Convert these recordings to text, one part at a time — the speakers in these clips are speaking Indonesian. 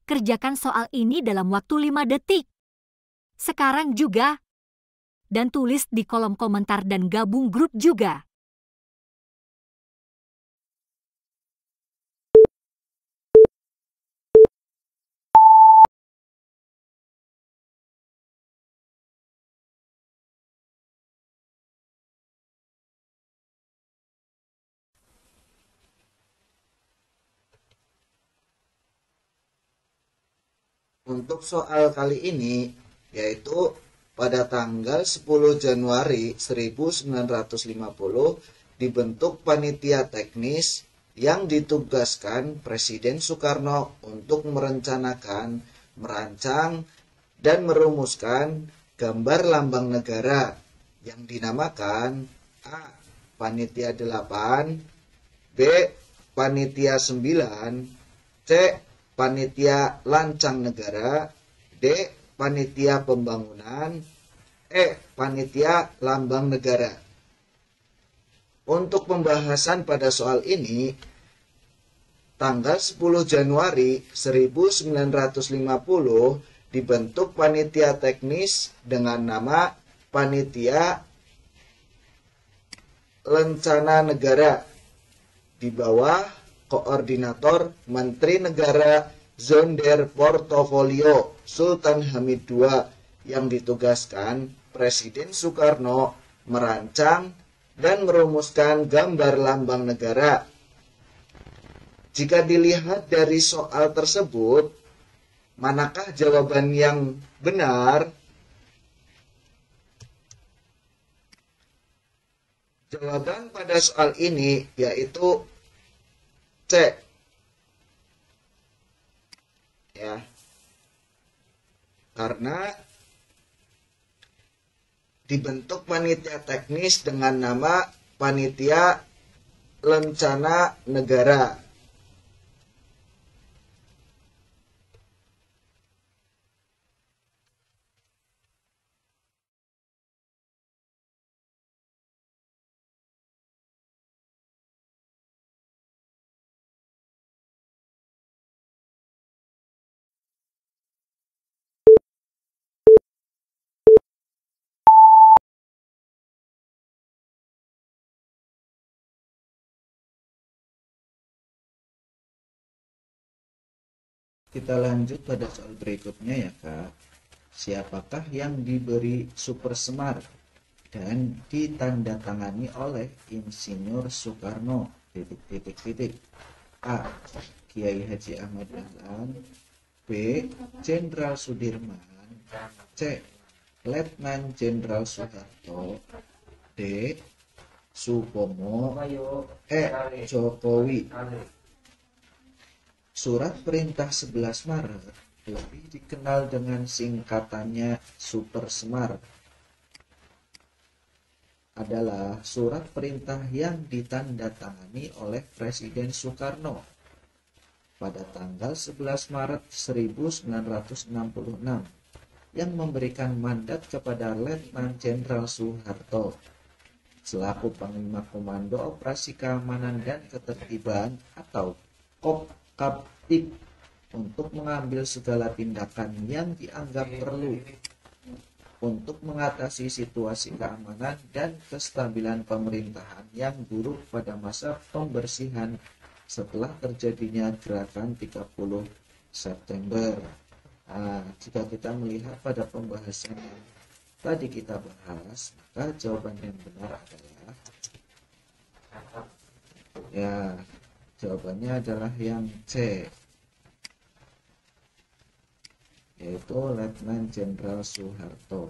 Kerjakan soal ini dalam waktu 5 detik. Sekarang juga. Dan tulis di kolom komentar dan gabung grup juga. Untuk soal kali ini, yaitu pada tanggal 10 Januari 1950 dibentuk panitia teknis yang ditugaskan Presiden Soekarno untuk merencanakan, merancang, dan merumuskan gambar lambang negara yang dinamakan A. Panitia 8, B. Panitia 9, C. Panitia Lancang Negara, D. Panitia Pembangunan, E. Panitia Lambang Negara. Untuk pembahasan pada soal ini, tanggal 10 Januari 1950 dibentuk panitia teknis dengan nama Panitia Lencana Negara di bawah Koordinator Menteri Negara Zonder Portofolio Sultan Hamid II yang ditugaskan Presiden Soekarno merancang dan merumuskan gambar lambang negara. Jika dilihat dari soal tersebut, manakah jawaban yang benar? Jawaban pada soal ini yaitu C. Ya. Karena dibentuk panitia teknis dengan nama Panitia Lencana Negara. Kita lanjut pada soal berikutnya ya Kak. Siapakah yang diberi Super Semar dan ditandatangani oleh Insinyur Soekarno? A. Kiai Haji Ahmad Dahlan, B. Jenderal Sudirman, C. Letnan Jenderal Soeharto, D. Supomo, E. Jokowi. Surat Perintah 11 Maret lebih dikenal dengan singkatannya Super Semar adalah surat perintah yang ditandatangani oleh Presiden Soekarno pada tanggal 11 Maret 1966 yang memberikan mandat kepada Letnan Jenderal Soeharto selaku Panglima Komando Operasi Keamanan dan Ketertiban atau Kopkamtib untuk mengambil segala tindakan yang dianggap perlu untuk mengatasi situasi keamanan dan kestabilan pemerintahan yang buruk pada masa pembersihan setelah terjadinya gerakan 30 September. Nah, jika kita melihat pada pembahasan yang tadi kita bahas, maka jawaban yang benar adalah jawabannya adalah yang C, yaitu Letnan Jenderal Soeharto.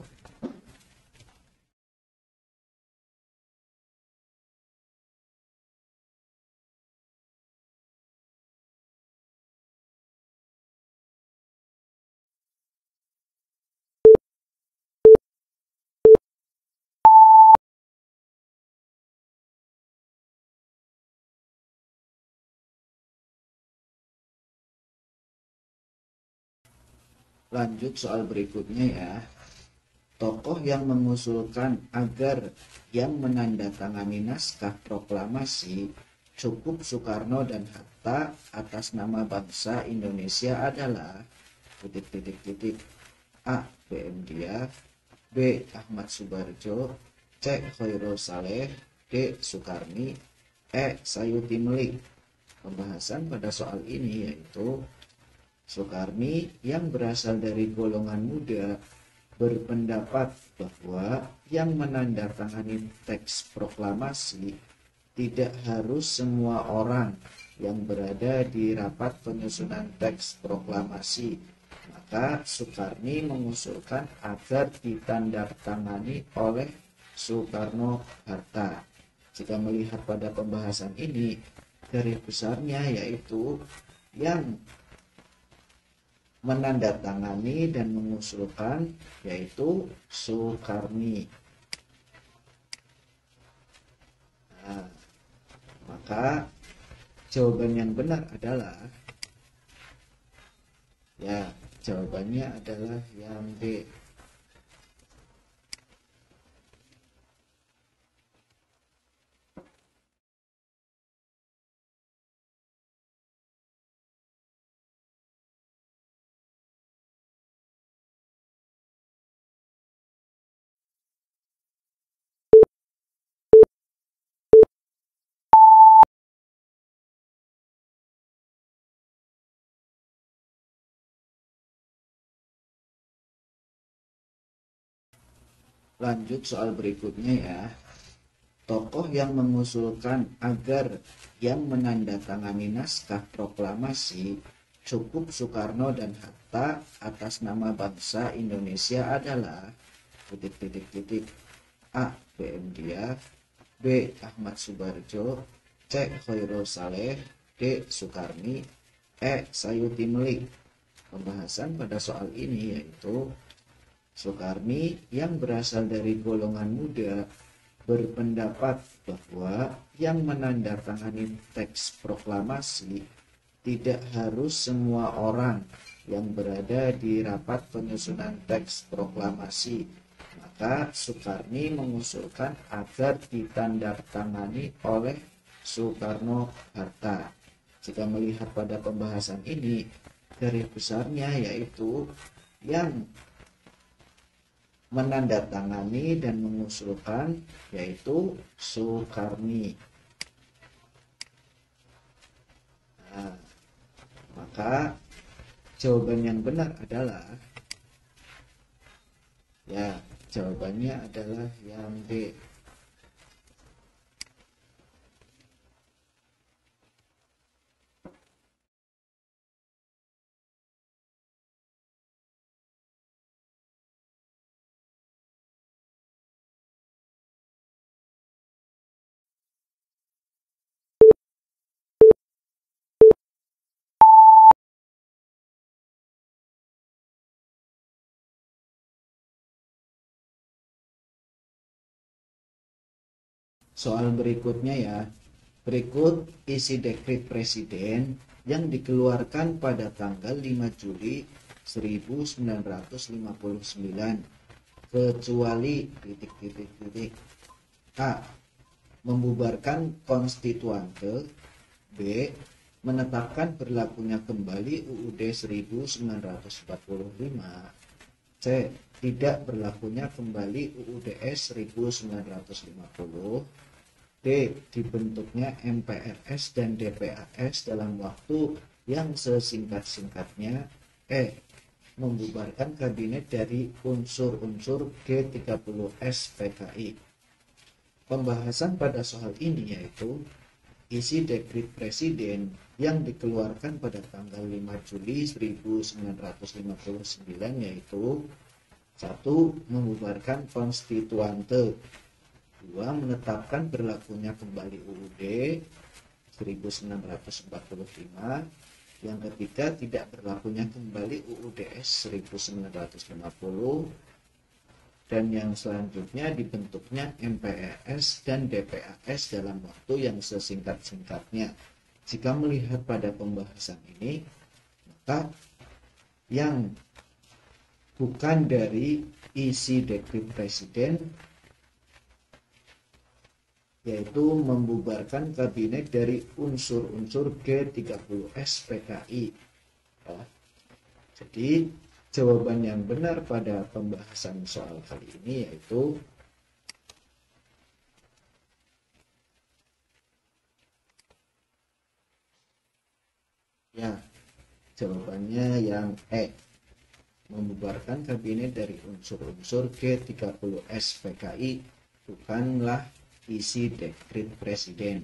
Lanjut soal berikutnya ya. Tokoh yang mengusulkan agar yang menandatangani naskah proklamasi cukup Soekarno dan Hatta atas nama bangsa Indonesia adalah titik-titik-titik. A. BM Dia, B. Ahmad Subarjo, C. Khairul Saleh, D. Sukarni, E. Sayuti Melik. Pembahasan pada soal ini yaitu Sukarni yang berasal dari golongan muda berpendapat bahwa yang menandatangani teks proklamasi tidak harus semua orang yang berada di rapat penyusunan teks proklamasi. Maka Sukarni mengusulkan agar ditandatangani oleh Soekarno-Hatta. Jika melihat pada pembahasan ini, garis besarnya yaitu yang menandatangani dan mengusulkan yaitu Sukarni. Nah, maka jawaban yang benar adalah jawabannya adalah yang D. Lanjut soal berikutnya ya. Tokoh yang mengusulkan agar yang menandatangani naskah proklamasi cukup Soekarno dan Hatta atas nama bangsa Indonesia adalah titik-titik-titik. A. BM Dia, B. Ahmad Subarjo, C. Khairul Saleh, D. Sukarni, E. Sayuti Melik. Pembahasan pada soal ini yaitu Sukarni yang berasal dari golongan muda berpendapat bahwa yang menandatangani teks proklamasi tidak harus semua orang yang berada di rapat penyusunan teks proklamasi. Maka Sukarni mengusulkan agar ditandatangani oleh Soekarno-Hatta. Jika melihat pada pembahasan ini, garis besarnya yaitu yang menandatangani dan mengusulkan yaitu Sukarni. Nah, maka jawaban yang benar adalah jawabannya adalah yang D. Soal berikutnya ya. Berikut isi dekret presiden yang dikeluarkan pada tanggal 5 Juli 1959 kecuali titik-titik-titik. A. Membubarkan konstituante. B. Menetapkan berlakunya kembali UUD 1945. C. Tidak berlakunya kembali UUDS 1950. D. Dibentuknya MPRS dan DPAS dalam waktu yang sesingkat-singkatnya. E. Membubarkan kabinet dari unsur-unsur G30S PKI. Pembahasan pada soal ini yaitu isi dekret presiden yang dikeluarkan pada tanggal 5 Juli 1959 yaitu 1. Membubarkan konstituante. 2. Menetapkan berlakunya kembali UUD 1945. Yang ketiga, tidak berlakunya kembali UUDS 1950. Dan yang selanjutnya dibentuknya MPRS dan DPAS dalam waktu yang sesingkat-singkatnya. Jika melihat pada pembahasan ini, maka yang bukan dari isi dekret presiden yaitu membubarkan kabinet dari unsur-unsur G30S PKI. Ya. Jadi jawaban yang benar pada pembahasan soal kali ini yaitu ya, jawabannya yang E. Membubarkan kabinet dari unsur-unsur G30S PKI bukanlah isi dekret presiden.